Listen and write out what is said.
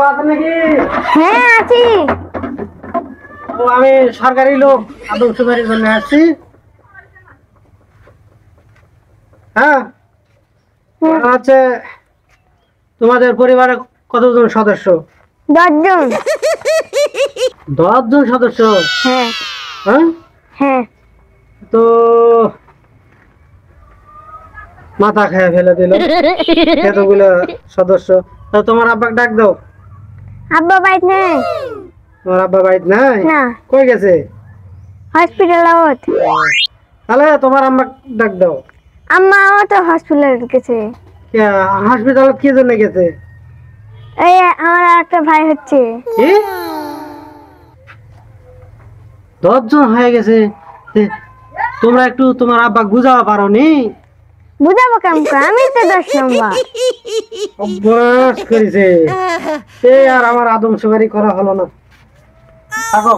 ভালো আছেন নাকি? হ্যাঁ আছি। ও আমি সরকারি লোক, আদমশুমারির জন্য আসছি। হ্যাঁ, হচ্ছে তোমাদের পরিবারে কতজন সদস্য? 10 জন। 10 জন সদস্য? হ্যাঁ হ্যাঁ, হ্যাঁ। তো মাথা খেয়ে ফেলে দিল এতগুলো সদস্য। তা তোমার আব্বাকে ডাক দাও। আব্বা বাইত নেই। তোমার আব্বা বাড়িতে নাই? না, কই গেছে? Hospital out. তাহলে তোমার আম্মা ডাক দাও। আম্মাও তো হসপিটাল গেছে। হাসপাতালে কি জন্য গেছে? এই আমার একটা ভাই হচ্ছে। কি 10 জন হয়ে গেছে? তোমরা একটু তোমার আব্বা বুঝাতে পারো নি? বুঝাবো কেমন করে? আমি তো 10 নম্বর। অভ্যাস করেছে। আর আমার আদমশুমারি করা হলো না। থাকো।